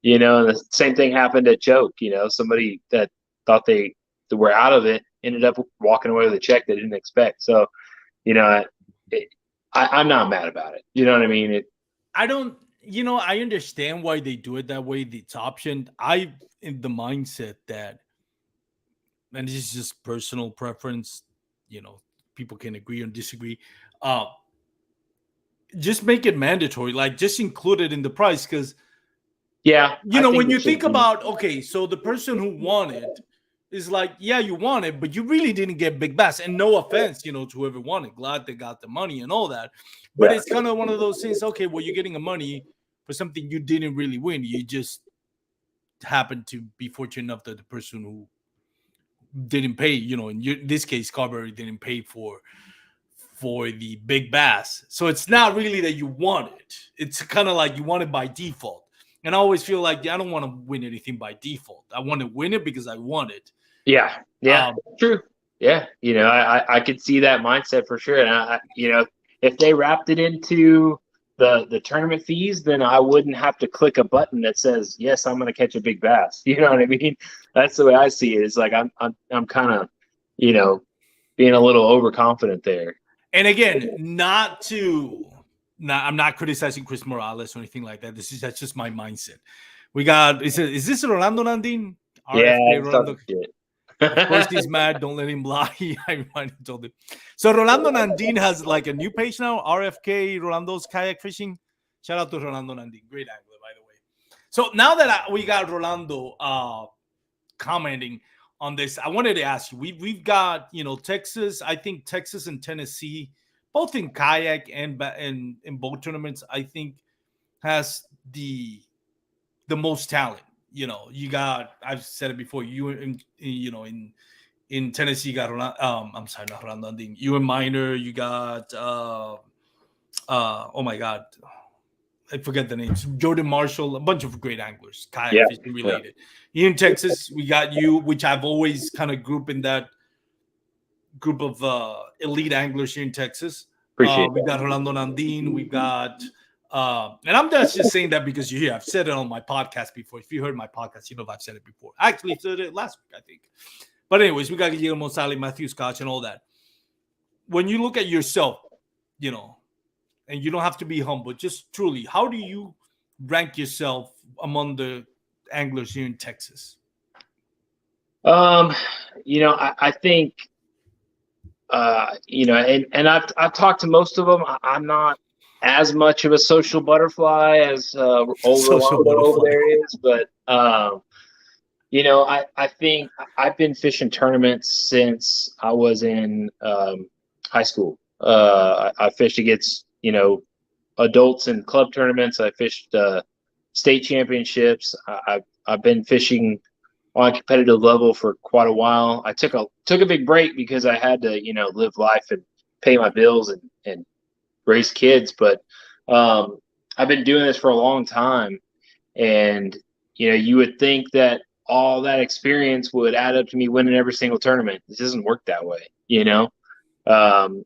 And the same thing happened at Choke. Somebody that thought they were out of it ended up walking away with a check they didn't expect. So, you know, it, I'm not mad about it. You know what I mean? I don't, I understand why they do it that way. It's option. I in the mindset that, and this is just personal preference. You know, people can agree or disagree. Uh, just make it mandatory. Like, just include it in the price because Yeah, I think when it you should think be. about, okay, so the person who won it is like, yeah, you won it, but you really didn't get big bass. And no offense, to whoever won it, glad they got the money and all that. But Yeah, it's kind of one of those things. Okay, well, you're getting a money for something you didn't really win. You just happened to be fortunate enough that the person who didn't pay, in this case, Carberry didn't pay for the big bass. So it's not really that you want it. It's kind of like you want it by default. And I always feel like I don't want to win anything by default. I want to win it because I want it. yeah, Um, true. Yeah, I could see that mindset for sure. And if they wrapped it into the tournament fees, then I wouldn't have to click a button that says, "Yes, I'm going to catch a big bass." You know what I mean? That's the way I see it. It's like I'm kind of, you know, being a little overconfident there. and again, I'm not criticizing Chris Morales or anything like that. That's just my mindset. We got is this Rolando Nandin? Yeah, RFK it's Rolando. talking shit. Of course, he's mad. Don't let him lie. I told him. So Rolando Nandin has like a new page now. RFK Rolando's kayak fishing. Shout out to Rolando Nandin, great angler, by the way. So now that we got Rolando commenting on this, I wanted to ask you. We've got Texas. I think Texas and Tennessee, both in kayak and in boat tournaments, I think has the most talent. You got. I've said it before. In Tennessee, you got I'm sorry, not Rolando. You and Minor, you got oh my god, I forget the names. Jordan Marshall, a bunch of great anglers, kayak Yeah, fishing yeah, related. Here in Texas, we got you, which I've always kind of grouped in that group of elite anglers here in Texas. appreciate We that. got Rolando Nandin. We got, and I'm just saying that because you hear I've said it on my podcast before. If you heard my podcast, you know I've said it before. I actually said it last week, I think. But anyways, we got Guillermo Sally, Matthew Scotch, and all that. When you look at yourself, you know, and you don't have to be humble, just truly, how do you rank yourself among the anglers here in Texas? Um, I think and I've talked to most of them. I'm not as much of a social butterfly as old Social Rolando over butterfly. there is, but I think I've been fishing tournaments since I was in high school. I fished against adults in club tournaments. I fished state championships. I've been fishing on a competitive level for quite a while. I took a big break because I had to live life and pay my bills and raise kids. But I've been doing this for a long time, and you would think that all that experience would add up to me winning every single tournament. It doesn't work that way. Um,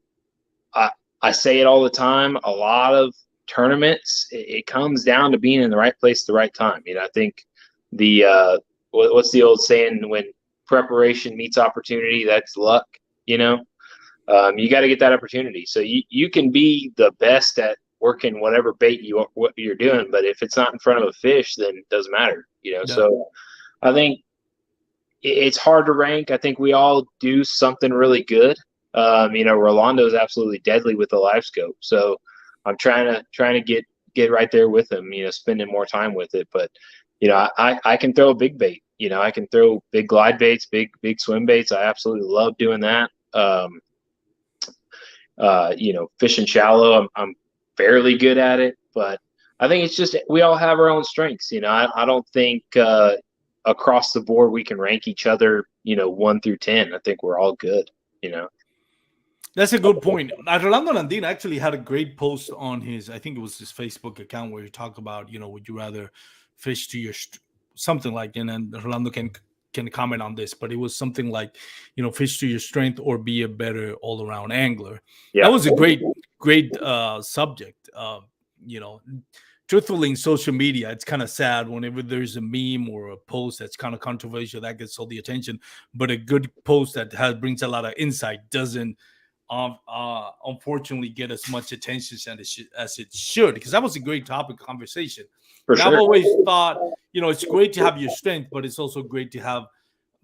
I I say it all the time. A lot of tournaments, it comes down to being in the right place at the right time. I think the what's the old saying, when preparation meets opportunity, that's luck. You got to get that opportunity. So you can be the best at working whatever bait what you're doing, but if it's not in front of a fish, then it doesn't matter. Yeah. So I think it's hard to rank. I think we all do something really good. Rolando is absolutely deadly with the live scope. So I'm trying to get right there with him, spending more time with it. But, I can throw a big bait. I can throw big glide baits, big swim baits. I absolutely love doing that. Fishing shallow, I'm fairly good at it, but I think it's just we all have our own strengths. I don't think across the board we can rank each other 1 through 10. I think we're all good. That's a good point. Rolando Nandin actually had a great post on his, I think it was his Facebook account, where he talked about, would you rather fish to your something like, and then Rolando can can comment on this, but it was something like, fish to your strength or be a better all around angler. That Yeah, was a great subject. You know, truthfully, in social media, it's kind of sad whenever there's a meme or a post that's kind of controversial that gets all the attention, but a good post that brings a lot of insight doesn't unfortunately get as much attention as it should, because that was a great topic conversation. for And I've sure. always thought, it's great to have your strength, but it's also great to have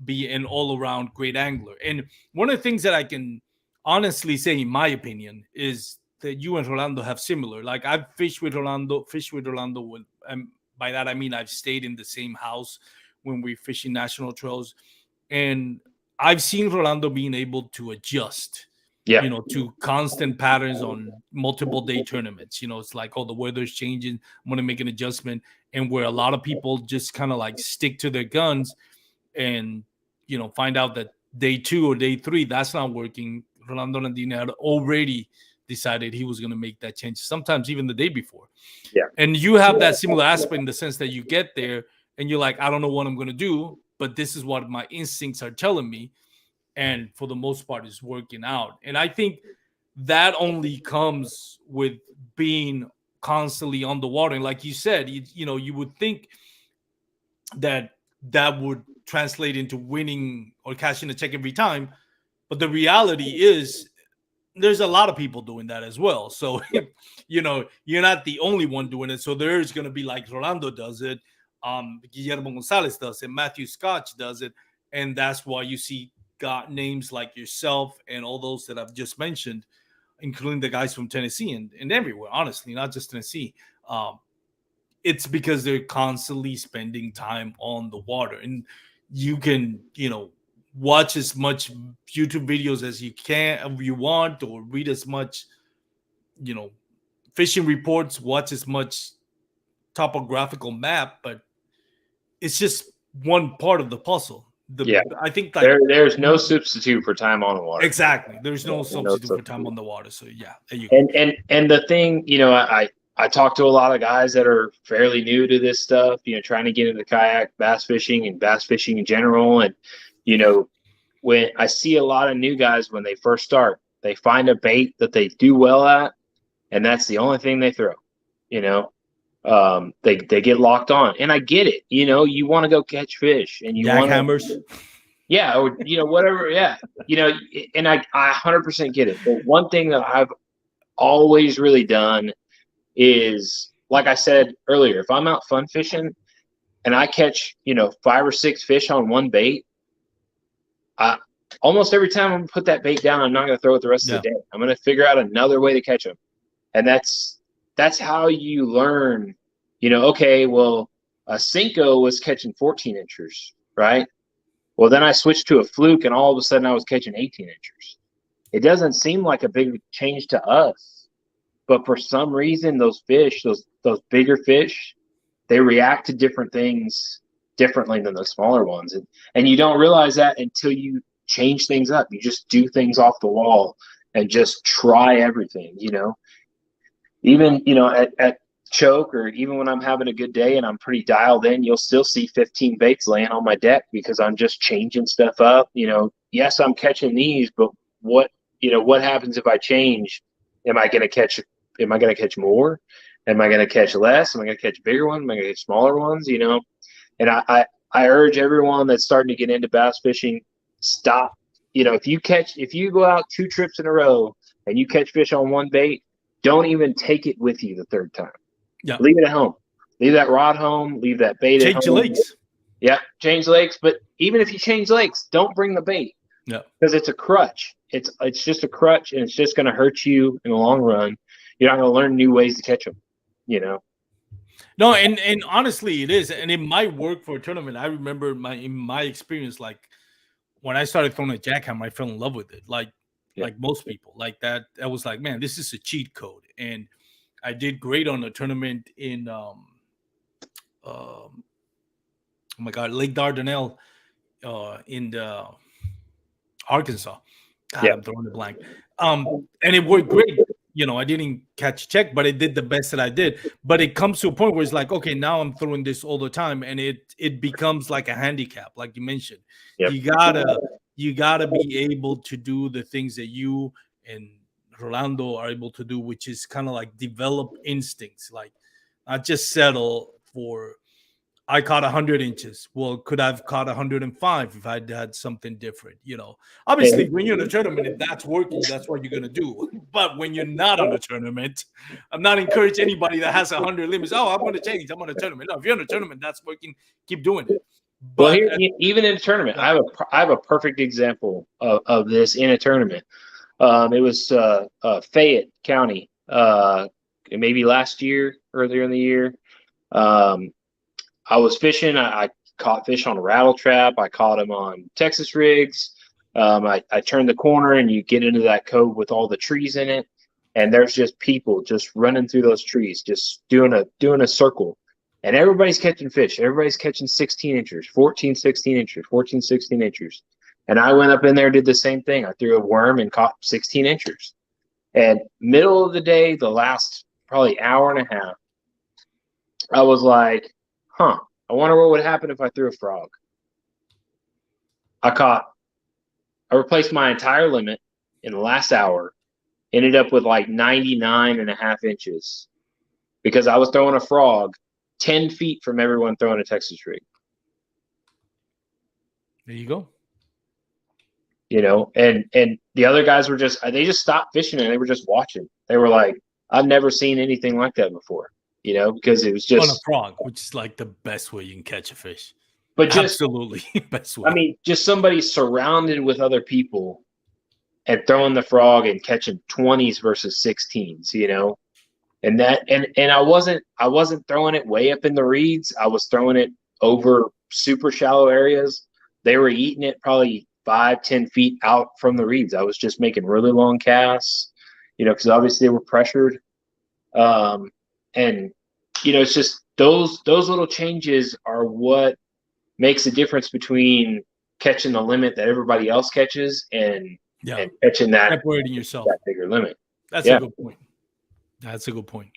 be an all-around great angler. And one of the things that I can honestly say, in my opinion, is that you and Rolando have similar. Like, I've fished with Rolando with, and by that I mean I've stayed in the same house when we're fishing national trails, and I've seen Rolando being able to adjust, Yeah, to constant patterns on multiple day tournaments. It's like, oh, the weather's changing, I'm going to make an adjustment. And where a lot of people just kind of like stick to their guns and, find out that day 2 or day 3, that's not working. Rolando Landini had already decided he was going to make that change, sometimes even the day before. yeah, And you have that similar aspect in the sense that you get there and you're like, I don't know what I'm going to do, but this is what my instincts are telling me. And for the most part, it's working out. And I think that only comes with being constantly on the water. And like you said, you would think that would translate into winning or cashing a check every time. But the reality is there's a lot of people doing that as well. So, you're not the only one doing it. So there's going to be, like Rolando does it, Guillermo Gonzalez does it, Matthew Scotch does it. And that's why you see got names like yourself and all those that I've just mentioned, including the guys from Tennessee and everywhere, honestly, not just Tennessee. It's because they're constantly spending time on the water. And you can, watch as much YouTube videos as you want, or read as much, fishing reports, watch as much topographical map, but it's just one part of the puzzle. yeah. I think, like, There's no substitute for time on the water. exactly, there's no Yeah, no substitute for time substitute. on the water. So yeah, there you go. And the thing, I talk to a lot of guys that are fairly new to this stuff, trying to get into kayak bass fishing and bass fishing in general. And, when I see a lot of new guys, when they first start, they find a bait that they do well at, and that's the only thing they throw. They get locked on, and I get it. You want to go catch fish, and you want Jackhammers. yeah, or whatever, yeah. And I 100% get it. But one thing that I've always really done is, like I said earlier, if I'm out fun fishing and I catch 5 or 6 fish on one bait, I almost every time I'm gonna put that bait down, I'm not gonna throw it the rest of the day. I'm gonna figure out another way to catch them, and that's how you learn. Okay, well, a Cinco was catching 14 inchers, right? Well, then I switched to a fluke, and all of a sudden I was catching 18 inchers. It doesn't seem like a big change to us, but for some reason, those fish, those bigger fish, they react to different things differently than the smaller ones, and you don't realize that until you change things up. You just do things off the wall and just try everything. Even at choke, or even when I'm having a good day and I'm pretty dialed in, you'll still see 15 baits laying on my deck because I'm just changing stuff up. Yes, I'm catching these, but what happens if I change? Am I going to catch more? Am I going to catch less? Am I going to catch bigger ones? Am I going to catch smaller ones? And I urge everyone that's starting to get into bass fishing, stop. If you go out 2 trips in a row and you catch fish on one bait, don't even take it with you the third time. Yeah. Leave it at home. Leave that rod home. Leave that bait at home. Change your legs. Yeah, change legs. But even if you change legs, don't bring the bait. Yeah. Because it's a crutch. It's just a crutch, and it's just going to hurt you in the long run. You're not going to learn new ways to catch them. No, and honestly, it is, and it might work for a tournament. I remember in my experience, like when I started throwing a jackhammer, I fell in love with it. Like most people, like that. I was like, man, this is a cheat code, and I did great on a tournament in oh my god, Lake Dardanelle, in Arkansas. God, Yeah. I'm throwing a blank. And it worked great. I didn't catch a check, but I did the best that I did. But it comes to a point where it's like, okay, now I'm throwing this all the time, and it becomes like a handicap, like you mentioned. Yep. You gotta be able to do the things that you and Rolando are able to do, which is kind of like develop instincts, like not just settle for I caught 100 inches. Well, could I've caught 105 if I'd had something different? Obviously, when you're in a tournament, if that's working, that's what you're going to do. But when you're not on a tournament, I'm not encourage anybody that has 100 limits. Oh, I'm going to change. I'm on a tournament. No, if you're in a tournament, that's working. Keep doing it. Well, But here, even in a tournament, I have a perfect example of this in a tournament. It was Fayette County, maybe last year, earlier in the year. I was fishing. I caught fish on a rattle trap. I caught them on Texas rigs. I turned the corner and you get into that cove with all the trees in it, and there's just people just running through those trees, just doing a circle, and everybody's catching fish. Everybody's catching 16 inchers, 14, 16 inchers, 14, 16 inchers. And I went up in there, did the same thing. I threw a worm and caught 16 inchers. And middle of the day, the last probably hour and a half, I was like, I wonder what would happen if I threw a frog. I replaced my entire limit in the last hour, ended up with like 99.5 inches because I was throwing a frog 10 feet from everyone throwing a Texas rig. There you go. And the other guys were they just stopped fishing and they were just watching. They were like, I've never seen anything like that before. Because it was just on a frog, which is like the best way you can catch a fish. But just absolutely best way. I mean, just somebody surrounded with other people and throwing the frog and catching 20s versus 16s, and I wasn't throwing it way up in the reeds. I was throwing it over super shallow areas. They were eating it probably 5-10 feet out from the reeds. I was just making really long casts, because obviously they were pressured. And it's just those little changes are what makes a difference between catching the limit that everybody else catches and catching that separating yourself that bigger limit. That's a good point. That's a good point.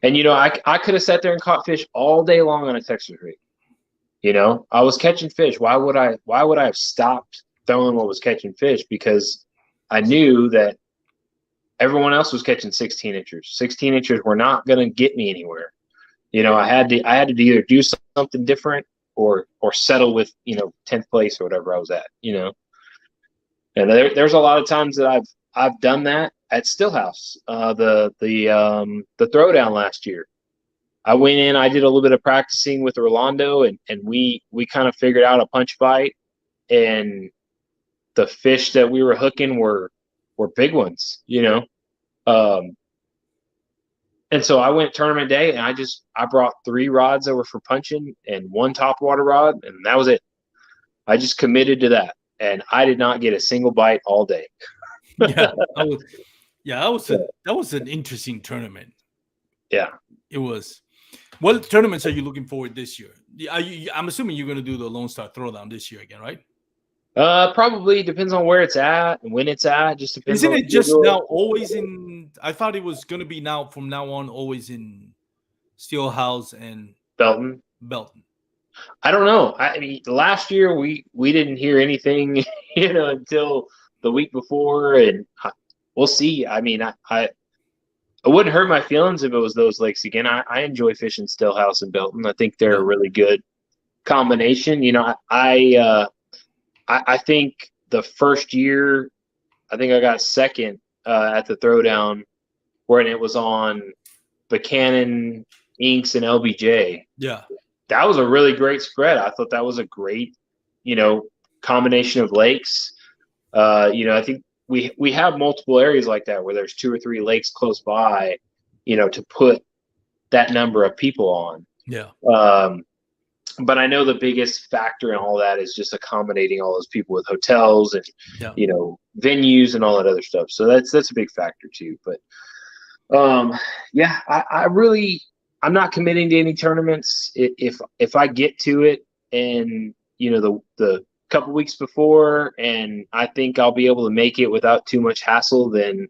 And I could have sat there and caught fish all day long on a Texas rig. I was catching fish. Why would I have stopped throwing what was catching fish? Because I knew that everyone else was catching 16 inchers. 16 inchers were not going to get me anywhere. I had to either do something different or settle with 10th place or whatever I was at. And there's a lot of times that I've done that at Stillhouse. The throwdown last year, I went in. I did a little bit of practicing with Rolando, and we kind of figured out a punch bite, and the fish that we were hooking were big ones. And so I went tournament day, and I brought 3 rods that were for punching and 1 topwater rod, and that was it. I just committed to that, and I did not get a single bite all day. that was an interesting tournament. Yeah, it was. What tournaments are you looking forward this year? I'm assuming you're going to do the Lone Star Throwdown this year again, right? Probably depends on where it's at and when it's at. Just depends. Isn't it just now always in? I thought it was going to be from now on always in Steelhouse and Belton. I don't know. I mean, last year we didn't hear anything, until the week before, and we'll see. I mean, I wouldn't hurt my feelings if it was those lakes again. I enjoy fishing Stillhouse and Belton. I think they're a really good combination. I think the first year, I think I got second at the Throwdown when it was on Buchanan, Inks, and LBJ. Yeah. That was a really great spread. I thought that was a great, combination of lakes. I think we have multiple areas like that where there's 2 or 3 lakes close by, to put that number of people on. Yeah. But I know the biggest factor in all that is just accommodating all those people with hotels and, venues and all that other stuff. So that's a big factor too. But, I'm not committing to any tournaments. If I get to it and, the couple weeks before and I think I'll be able to make it without too much hassle, then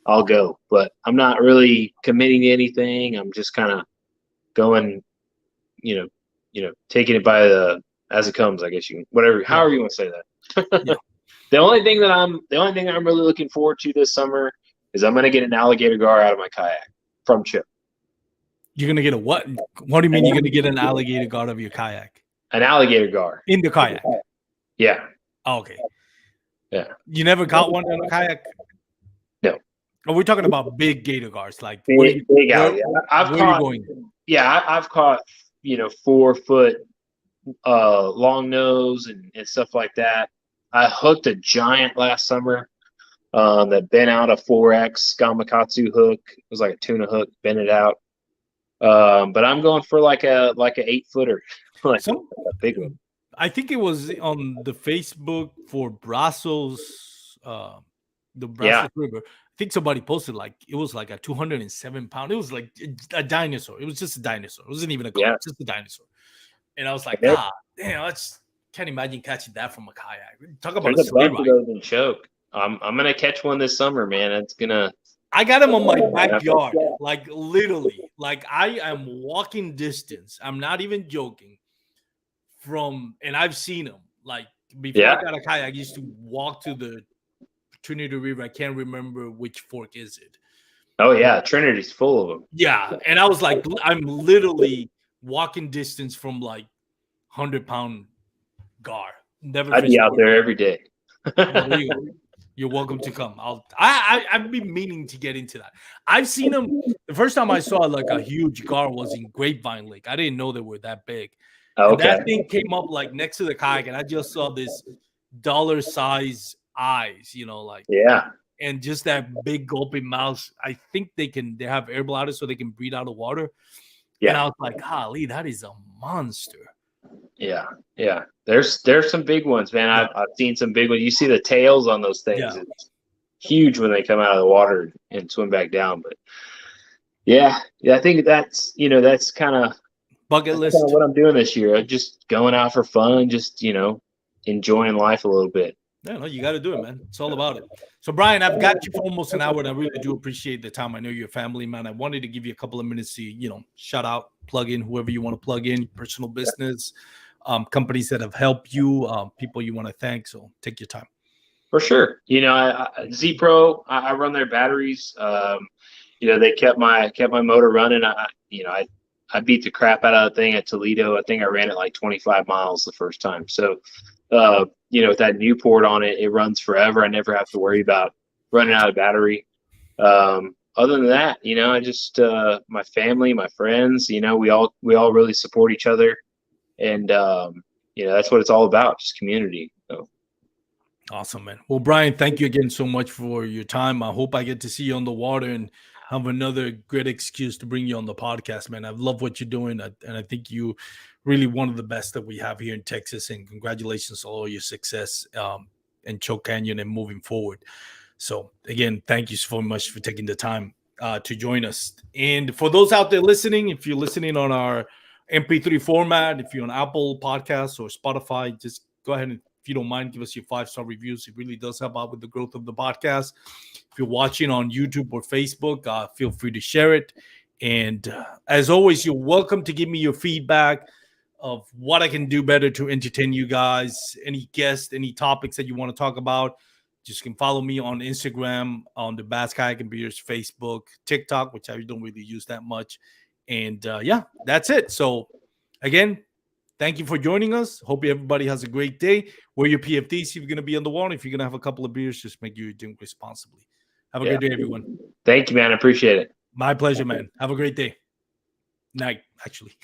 I'll go. But I'm not really committing to anything. I'm just kind of going, taking it by as it comes. I guess whatever, Yeah, however you want to say that. yeah. The only thing I'm really looking forward to this summer is I'm going to get an alligator gar out of my kayak from Chip. You're gonna get a what? What do you mean you're gonna get an alligator guard of your kayak An alligator gar. in the kayak? Yeah. Oh, okay. Yeah. You never got one in a kayak? No. Are we talking about big gator guards? Like Big alligator. Where are you going? Yeah, I've caught 4-foot long nose and stuff like that. I hooked a giant last summer that bent out a 4X Gamakatsu hook. It was like a tuna hook, bent it out. But I'm going for like a 8-footer, like a big one. I think it was on the Facebook for Brazos, the Brazos River. I think somebody posted like it was like a 207 pound. It was like a dinosaur. It was just a dinosaur. It wasn't even a goat, just a dinosaur. And I was like, damn, I just can't imagine catching that from a kayak. Talk about There's a bunch of those in choke. I'm gonna catch one this summer, man. It's gonna. I got him on my backyard, like literally, like I am walking distance. I'm not even joking. And I've seen them. Like before I got a kayak, I used to walk to the Trinity River. I can't remember which fork is it. Oh yeah, Trinity's full of them. Yeah, and I was like, I'm literally walking distance from like 100-pound gar. Never. I'd be out there every day. You're welcome to come. I've been meaning to get into that. I've seen them. The first time I saw like a huge gar was in Grapevine Lake. I didn't know they were that big. And that thing came up like next to the kayak, and I just saw this dollar size eyes, and just that big gulping mouth. I think they have air bladders so they can breathe out of water. Yeah. And I was like, golly, that is a monster. Yeah. There's some big ones, man. Yeah. I've seen some big ones. You see the tails on those things. Yeah. It's huge when they come out of the water and swim back down. But yeah, I think that's kind of bucket list. Kind of what I'm doing this year. I'm just going out for fun, just enjoying life a little bit. Yeah, no, you got to do it, man. It's all about it. So, Bryan, I've got you for almost an hour, and I really do appreciate the time. I know you're a family man. I wanted to give you a couple of minutes to, shout out, plug in whoever you want to plug in, personal business, companies that have helped you, people you want to thank. So, take your time. For sure. Z-Pro, I run their batteries. They kept my motor running. I beat the crap out of the thing at Toledo. I think I ran it like 25 miles the first time. So, with that Newport on it, it runs forever. I never have to worry about running out of battery. Other than that, I just my family, my friends, we all really support each other, and that's what it's all about, just community. So. Awesome, man. Well, Bryan, thank you again so much for your time. I hope I get to see you on the water and have another great excuse to bring you on the podcast, man. I love what you're doing, and I think you really one of the best that we have here in Texas, and congratulations on all your success in Choke Canyon and moving forward. So again, thank you so much for taking the time to join us. And for those out there listening, if you're listening on our MP3 format, if you're on Apple Podcasts or Spotify, just go ahead and, if you don't mind, give us your 5-star reviews. It really does help out with the growth of the podcast. If you're watching on YouTube or Facebook, feel free to share it. And as always, you're welcome to give me your feedback of what I can do better to entertain you guys. Any guests, any topics that you want to talk about, just can follow me on Instagram, on the Bass Kayak and Beers Facebook, TikTok, which I don't really use that much. And that's it. So again, thank you for joining us. Hope everybody has a great day. Wear your PFDs if you're going to be on the water. If you're going to have a couple of beers, just make sure you're doing responsibly. Have a great day, everyone. Thank you, man. I appreciate it. My pleasure, man. Have a great day. Night, actually.